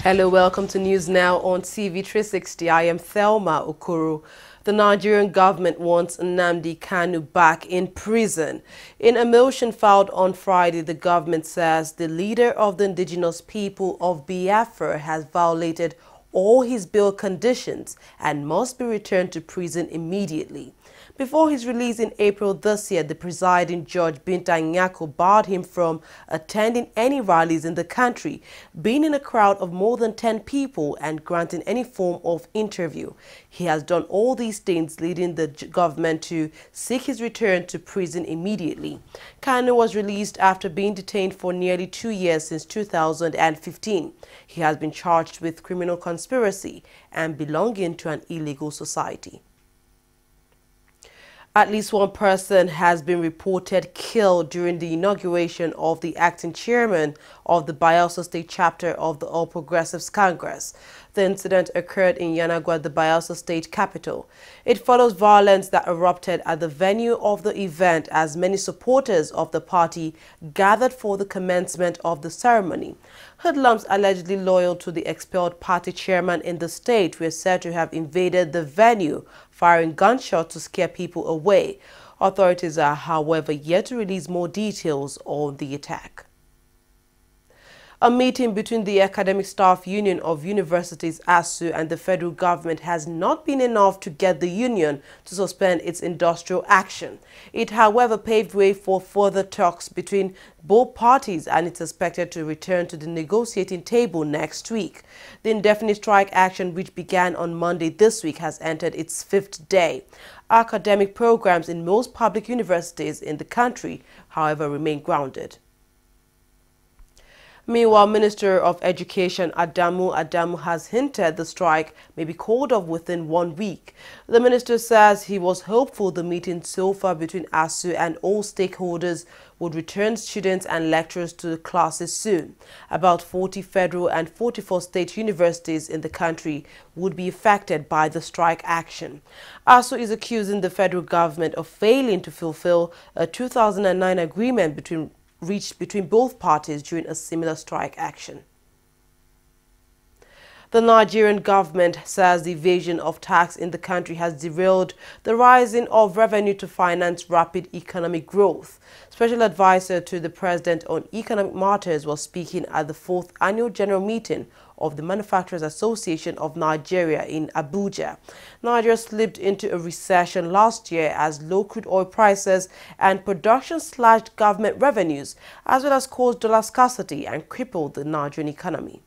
Hello, welcome to News Now on TV360. I am Thelma Okoro. The Nigerian government wants Nnamdi Kanu back in prison. In a motion filed on Friday, the government says the leader of the indigenous people of Biafra has violated all his bail conditions and must be returned to prison immediately. Before his release in April this year, the presiding judge Binta Nyako barred him from attending any rallies in the country, being in a crowd of more than 10 people and granting any form of interview. He has done all these things, leading the government to seek his return to prison immediately. Kanu was released after being detained for nearly 2 years since 2015. He has been charged with criminal conspiracy and belonging to an illegal society. At least one person has been reported killed during the inauguration of the acting chairman of the Bayelsa State chapter of the All Progressives Congress. The incident occurred in Yanagwa, the Bayelsa State capital. It follows violence that erupted at the venue of the event as many supporters of the party gathered for the commencement of the ceremony. Hoodlums allegedly loyal to the expelled party chairman in the state were said to have invaded the venue, firing gunshots to scare people away. Authorities are, however, yet to release more details on the attack. A meeting between the Academic Staff Union of Universities (ASU) and the federal government has not been enough to get the union to suspend its industrial action. It, however, paved way for further talks between both parties, and it's expected to return to the negotiating table next week. The indefinite strike action, which began on Monday this week, has entered its 5th day. Academic programs in most public universities in the country, however, remain grounded. Meanwhile, Minister of Education Adamu has hinted the strike may be called off within 1 week. The minister says he was hopeful the meeting so far between ASU and all stakeholders would return students and lecturers to the classes soon. About 40 federal and 44 state universities in the country would be affected by the strike action. ASU is accusing the federal government of failing to fulfill a 2009 agreement reached between both parties during a similar strike action. The Nigerian government says the evasion of tax in the country has derailed the rising of revenue to finance rapid economic growth. Special advisor to the president on economic matters was speaking at the 4th annual general meeting of the Manufacturers Association of Nigeria in Abuja. Nigeria slipped into a recession last year as low crude oil prices and production slashed government revenues, as well as caused dollar scarcity and crippled the Nigerian economy.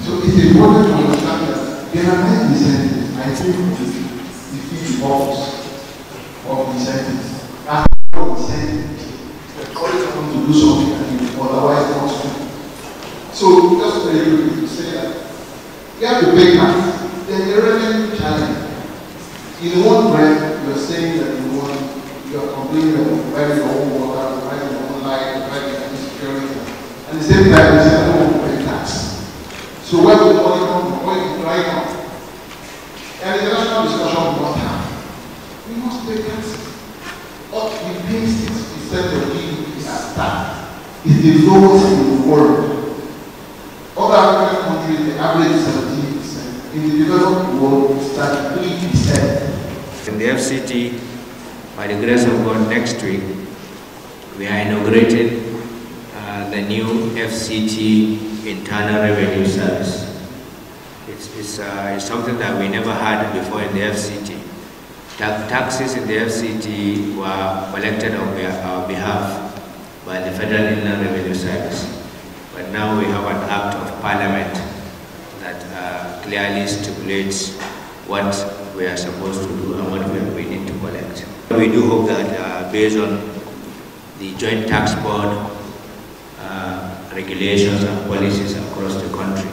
So it's important to understand that there are many incentives. I think the huge box of incentives. After incentives, the college want to do something and you otherwise not to. So just very quickly to say that you have to pay tax. Then the revenue challenge. In one breath, you are saying that you are complaining about providing your own water, providing your own light, providing your own security. At the same time, you say I don't want to pay tax. So where will the money come from? Where is it right now? And the international discussion we must have. We must pay taxes. What we pay 6% of GDP as tax is the lowest in the world. Other African countries, the average is 17%. In the developed world, it's at 3%. In the FCT, by the grace of God, next week, we are inaugurating the new FCT Internal Revenue Service. It's something that we never had before in the FCT. Taxes in the FCT were collected on our behalf by the Federal Inland Revenue Service. But now we have an act of parliament that clearly stipulates what we are supposed to do and what we need to collect. We do hope that based on the Joint Tax Board regulations and policies across the country,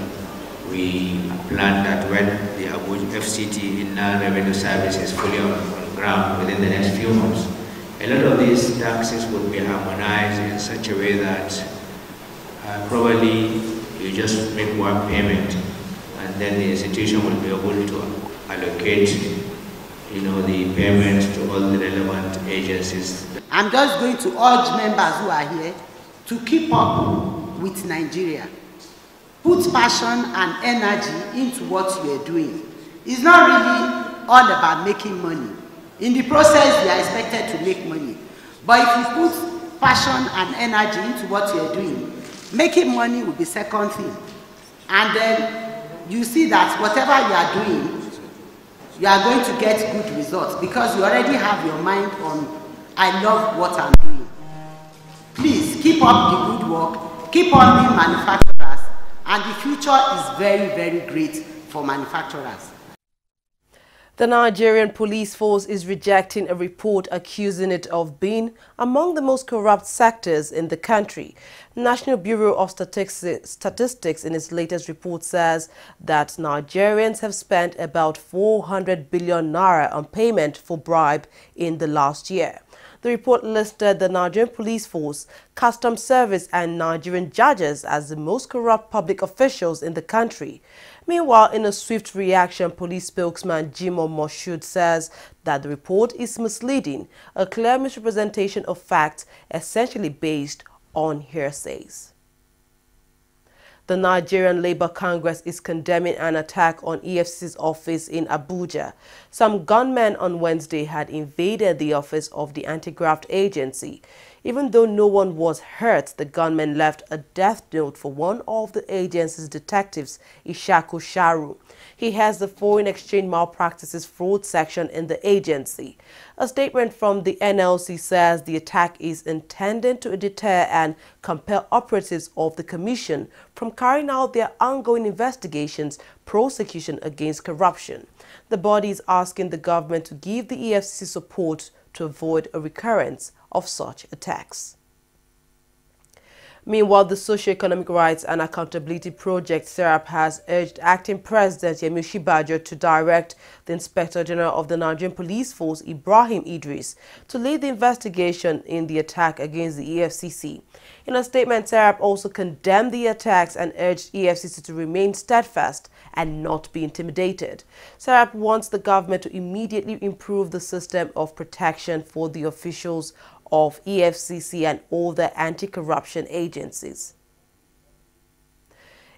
we plan that when the Abuja FCT Inland Revenue Service is fully on ground within the next few months, a lot of these taxes would be harmonized in such a way that probably you just make one payment and then the institution will be able to allocate the payments to all the relevant agencies. I'm just going to urge members who are here to keep up with Nigeria. put passion and energy into what you are doing. It's not really all about making money. In the process, you are expected to make money. But if you put passion and energy into what you are doing, making money will be second thing. And then you see that whatever you are doing, you are going to get good results because you already have your mind on, I love what I'm doing. Please keep up the good work, keep on being manufacturers, and the future is very, very great for manufacturers. The Nigerian police force is rejecting a report accusing it of being among the most corrupt sectors in the country. National Bureau of Statistics in its latest report says that Nigerians have spent about 400 billion naira on payment for bribe in the last year. The report listed the Nigerian police force, customs service and Nigerian judges as the most corrupt public officials in the country. Meanwhile, in a swift reaction, police spokesman Jimoh Moshood says that the report is misleading, a clear misrepresentation of facts essentially based on hearsays. The Nigerian Labour Congress is condemning an attack on EFCC's office in Abuja. Some gunmen on Wednesday had invaded the office of the anti-graft agency. Even though no one was hurt, the gunmen left a death note for one of the agency's detectives, Ishaku Sharu. He heads the Foreign Exchange Malpractices Fraud section in the agency. A statement from the NLC says the attack is intended to deter and compel operatives of the Commission from carrying out their ongoing investigations, prosecution against corruption. The body is asking the government to give the EFCC support to avoid a recurrence of such attacks. Meanwhile, the SocioEconomic Rights and Accountability Project, SERAP, has urged Acting President Yemi Osinbajo to direct the Inspector General of the Nigerian Police Force, Ibrahim Idris, to lead the investigation in the attack against the EFCC. In a statement, SERAP also condemned the attacks and urged EFCC to remain steadfast and not be intimidated. SERAP wants the government to immediately improve the system of protection for the officials of EFCC and all the anti-corruption agencies.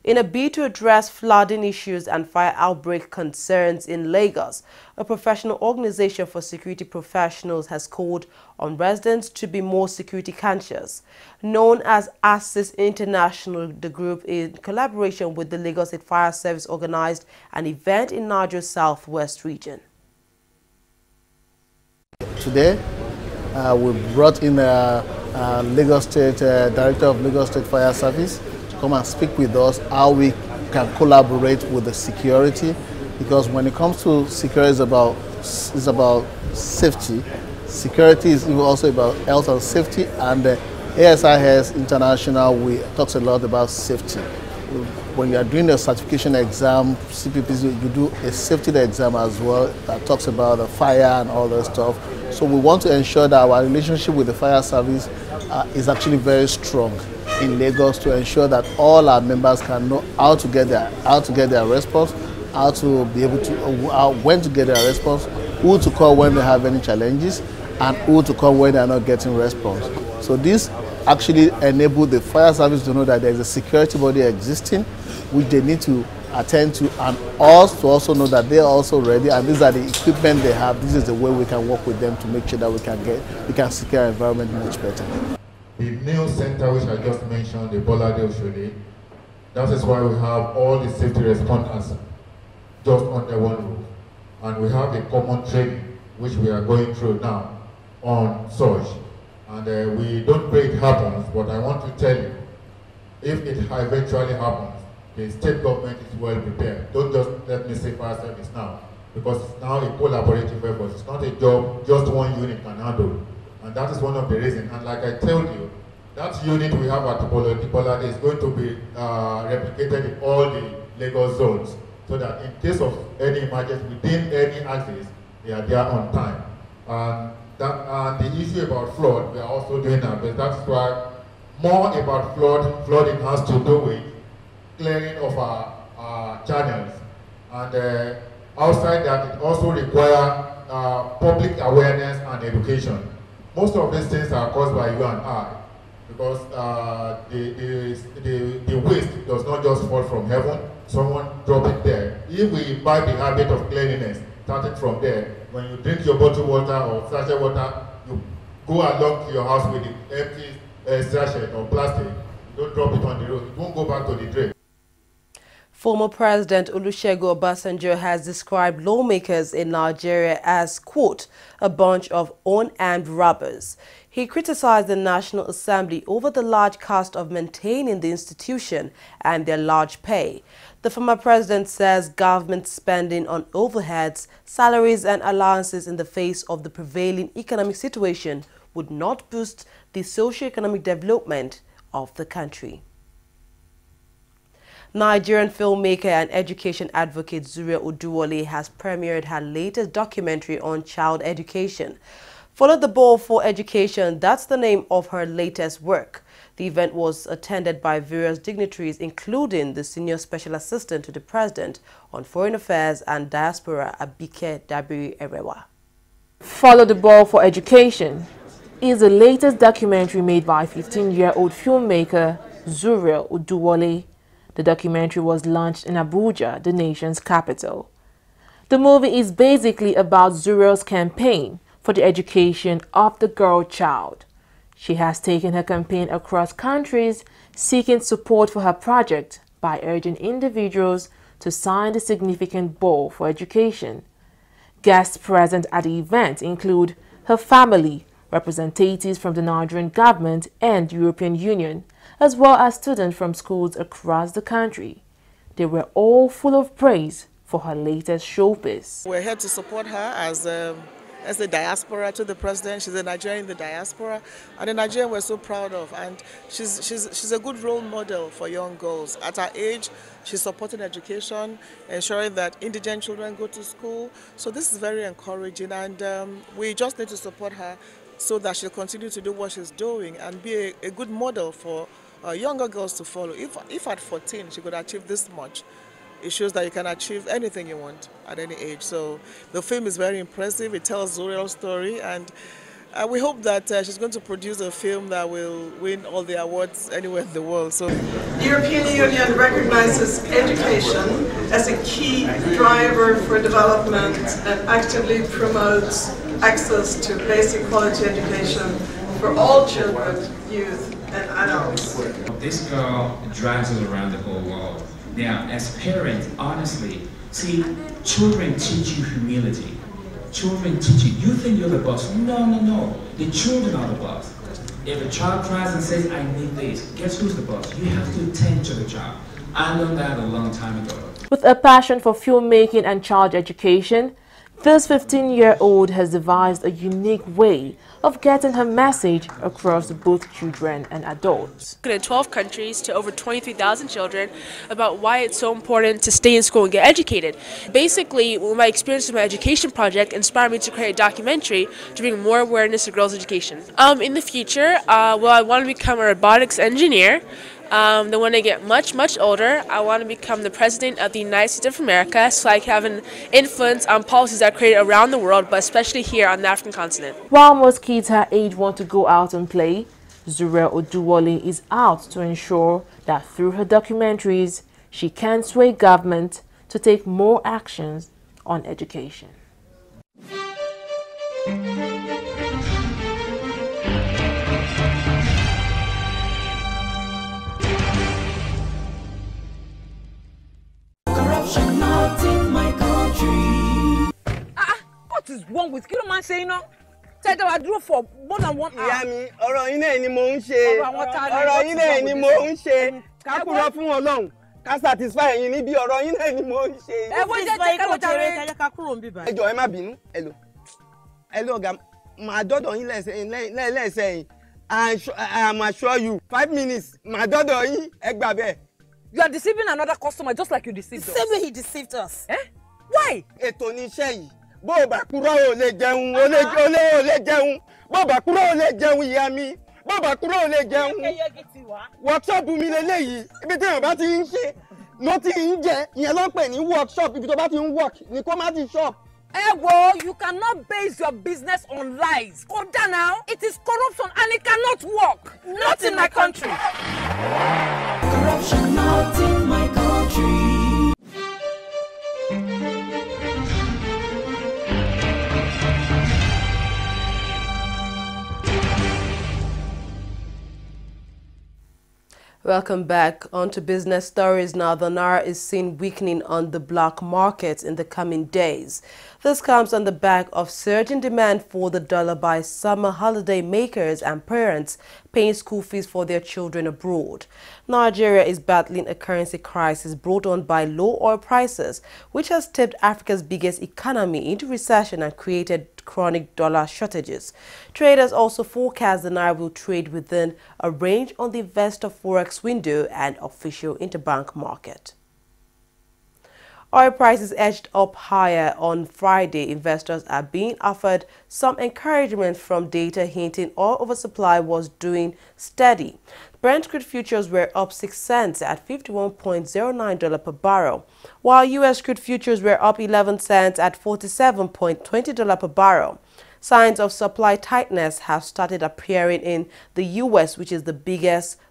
In a bid to address flooding issues and fire outbreak concerns in Lagos, a professional organization for security professionals has called on residents to be more security conscious. Known as ASIS International, the group, in collaboration with the Lagos State Fire Service, organized an event in Nigeria's southwest region. Today, we brought in Lagos State Director of Lagos State Fire Service to come and speak with us how we can collaborate with the security, because when it comes to security, it's about safety. Security is also about health and safety, and ASIS International, we talks a lot about safety. When you are doing a certification exam, CPPs, you do a safety exam as well that talks about the fire and all that stuff. So we want to ensure that our relationship with the fire service is actually very strong in Lagos, to ensure that all our members can know how to get their response, how to be able to when to get their response, who to call when they have any challenges, and who to call when they are not getting response. So this actually enable the fire service to know that there is a security body existing, which they need to attend to, and us to also know that they are also ready, and these are the equipment they have. This is the way we can work with them to make sure that we can secure our environment much better. The new center which I just mentioned, the Bolade Oshodi, that is why we have all the safety responders just under one roof, and we have a common training which we are going through now on SOC. And we don't pray it happens, but I want to tell you, if it eventually happens, the state government is well prepared. Don't just let me say fire service now, because it's now a collaborative effort. It's not a job just one unit can handle. And that is one of the reasons. And like I told you, that unit we have at Bolade is going to be replicated in all the Lagos zones, so that in case of any emergency within any axis, they are there on time. And the issue about flood, we are also doing that, but that's why more about flooding has to do with clearing of our channels. And outside that, it also requires public awareness and education. Most of these things are caused by you and I. because the waste does not just fall from heaven. Someone drop it there. If we imbibe the habit of cleanliness, starting from there, when you drink your bottled water or sachet water, you go along to your house with the empty sachet or plastic. You don't drop it on the road. It won't go back to the drain. Former President Olusegun Obasanjo has described lawmakers in Nigeria as, quote, a bunch of unarmed robbers. He criticized the National Assembly over the large cost of maintaining the institution and their large pay. The former president says government spending on overheads, salaries and allowances in the face of the prevailing economic situation would not boost the socio-economic development of the country. Nigerian filmmaker and education advocate Zuriel Oduwole has premiered her latest documentary on child education. Follow the Ball for Education, that's the name of her latest work. The event was attended by various dignitaries, including the Senior Special Assistant to the President on Foreign Affairs and Diaspora, Abike Dabiri Erewa. Follow the Ball for Education is the latest documentary made by 15-year-old filmmaker Zuriel Oduwole. The documentary was launched in Abuja, the nation's capital. The movie is basically about Zuriel's campaign for the education of the girl child. She has taken her campaign across countries, seeking support for her project by urging individuals to sign the significant ball for education. Guests present at the event include her family, representatives from the Nigerian government and European Union, as well as students from schools across the country. They were all full of praise for her latest showpiece. We're here to support her as the diaspora to the president. She's a Nigerian in the diaspora, and the Nigerian we're so proud of. And she's a good role model for young girls. At her age, she's supporting education, ensuring that indigent children go to school. So this is very encouraging, and we just need to support her so that she'll continue to do what she's doing and be a good model for younger girls to follow. If at 14 she could achieve this much, it shows that you can achieve anything you want at any age. So the film is very impressive. It tells Zuriel's story, and we hope that she's going to produce a film that will win all the awards anywhere in the world. So the European Union recognizes education as a key driver for development and actively promotes access to basic quality education for all children, youth and adults. This girl drives us around the whole world. Now, as parents, honestly, see, children teach you humility. Children teach you, you think you're the boss. No, no, no. The children are the boss. If a child cries and says, I need this, guess who's the boss? You have to tend to the child. I learned that a long time ago. With a passion for filmmaking and child education, this 15-year-old has devised a unique way of getting her message across both children and adults. In 12 countries to over 23,000 children about why it's so important to stay in school and get educated. Basically, my experience with my education project inspired me to create a documentary to bring more awareness to girls' education. In the future, I want to become a robotics engineer. Then when I get much older, I want to become the President of the United States of America so I can have an influence on policies that are created around the world, but especially here on the African continent. While most kids her age want to go out and play, Zuriel Oduwole is out to ensure that through her documentaries, she can sway government to take more actions on education. What is wrong with you, man? Saying no. Tell them I drew for more than 1 hour. Yeah, me. Ọ̀rọ̀ yín náà ni mò ń ṣe. Ọ̀rọ̀ yín náà ni mò ń ṣe. Ká kúrò fún Ọlọ́run. Ká satisfy yín níbi ọ̀rọ̀ yín náà ni mò ń ṣe. Ẹ wọ́n jẹ́ ká lọ́tàrí ká kúrò níbí báyìí. Ẹ jọ̀ọ́ ẹ má bínú. Hello ọ̀gá. Màá dọ́dọ̀ yín lẹ́sẹ̀ yín. I'm assure you 5 minutes. Màá dọ́dọ̀ yín. Ẹ gbà bẹ́ẹ̀. You are deceiving another customer just like you deceived us. The same way he deceived us. Eh? Why? Ètò ni iṣẹ́ yìí. Bó o bá kúrò ò lè jẹun, ò lè jẹun. Bó o bá kúrò ò lè jẹun ìyá mi. Bó o bá kúrò ò lè jẹun. Workshop mi lélẹ́yìí. Ibi tí èèyàn bá ti ń ṣe ló ti ń jẹ. Ìyẹn ló ń pè ní workshop. Ibi tó bá ti ń work ni kó má ti shop. Well, you cannot base your business on lies. Koda now, it is corruption and it cannot work. Not in my country. Corruption not in my country. Welcome back. On to business stories now. The naira is seen weakening on the black market in the coming days. This comes on the back of surging demand for the dollar by summer holiday makers and parents paying school fees for their children abroad. Nigeria is battling a currency crisis brought on by low oil prices, which has tipped Africa's biggest economy into recession and created chronic dollar shortages. Traders also forecast the naira will trade within a range on the investor forex window and official interbank market. Oil prices edged up higher on Friday. Investors are being offered some encouragement from data hinting oil oversupply was doing steady. Brent crude futures were up 6 cents at $51.09 per barrel, while U.S. crude futures were up 11 cents at $47.20 per barrel. Signs of supply tightness have started appearing in the U.S., which is the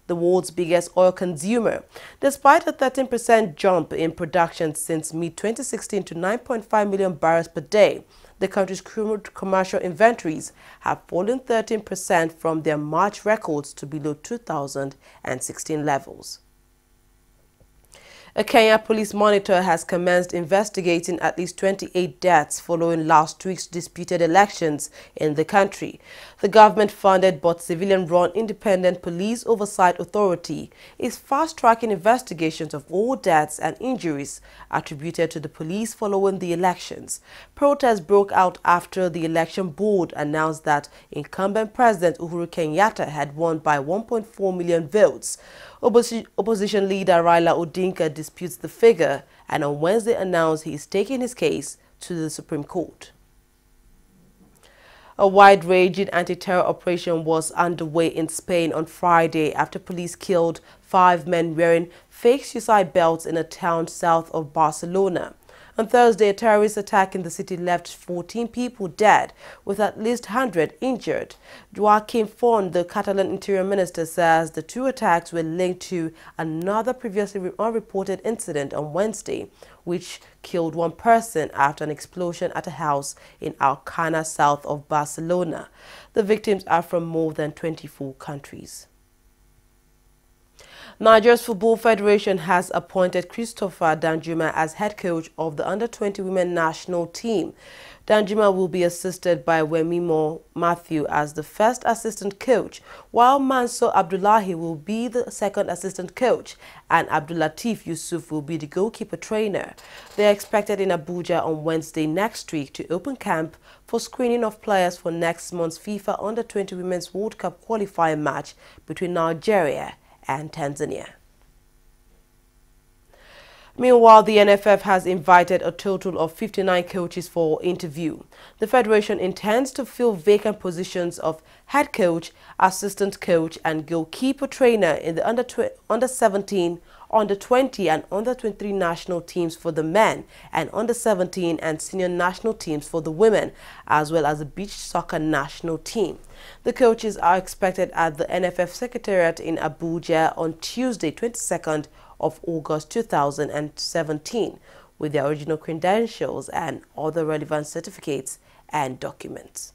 world's biggest oil consumer. Despite a 13% jump in production since mid-2016 to 9.5 million barrels per day, the country's crude commercial inventories have fallen 13% from their March records to below 2016 levels. A Kenya police monitor has commenced investigating at least 28 deaths following last week's disputed elections in the country. The government-funded but civilian-run Independent Police Oversight Authority is fast-tracking investigations of all deaths and injuries attributed to the police following the elections. Protests broke out after the election board announced that incumbent President Uhuru Kenyatta had won by 1.4 million votes. Opposition leader Raila Odinga disputes the figure and on Wednesday announced he is taking his case to the Supreme Court. A wide-ranging anti-terror operation was underway in Spain on Friday after police killed 5 men wearing fake suicide belts in a town south of Barcelona. On Thursday, a terrorist attack in the city left 14 people dead, with at least 100 injured. Joaquim Font, the Catalan Interior Minister, says the 2 attacks were linked to another previously unreported incident on Wednesday, which killed 1 person after an explosion at a house in Alcana, south of Barcelona. The victims are from more than 24 countries. Nigeria's Football Federation has appointed Christopher Danjuma as head coach of the under-20 women national team. Danjuma will be assisted by Wemimo Matthew as the first assistant coach, while Mansour Abdullahi will be the second assistant coach and Abdulatif Yusuf will be the goalkeeper trainer. They are expected in Abuja on Wednesday next week to open camp for screening of players for next month's FIFA Under-20 Women's World Cup qualifying match between Nigeria and Tanzania. Meanwhile, the NFF has invited a total of 59 coaches for interview. The federation intends to fill vacant positions of head coach, assistant coach and goalkeeper trainer in the under-17, under-20 and under-23 national teams for the men and under-17 and senior national teams for the women, as well as the beach soccer national team. The coaches are expected at the NFF Secretariat in Abuja on Tuesday, 22nd of August 2017, with their original credentials and other relevant certificates and documents.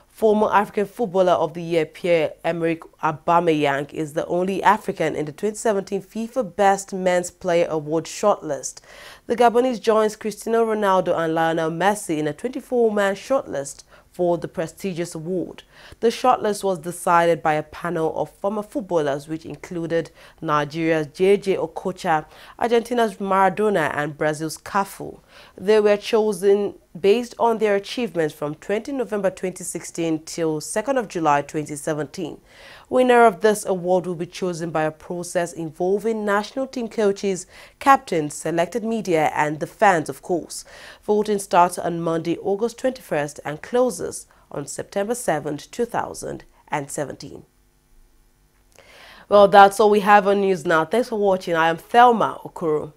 Former African Footballer of the Year Pierre-Emerick Aubameyang is the only African in the 2017 FIFA Best Men's Player Award shortlist. The Gabonese joins Cristiano Ronaldo and Lionel Messi in a 24-man shortlist for the prestigious award. The shortlist was decided by a panel of former footballers, which included Nigeria's J.J. Okocha, Argentina's Maradona, and Brazil's Cafu. They were chosen based on their achievements from 20 November 2016 till 2nd of July 2017. Winner of this award will be chosen by a process involving national team coaches, captains, selected media, and the fans, of course. Voting starts on Monday, August 21st and closes on September 7th, 2017. Well, that's all we have on news now. Thanks for watching. I am Thelma Okoro.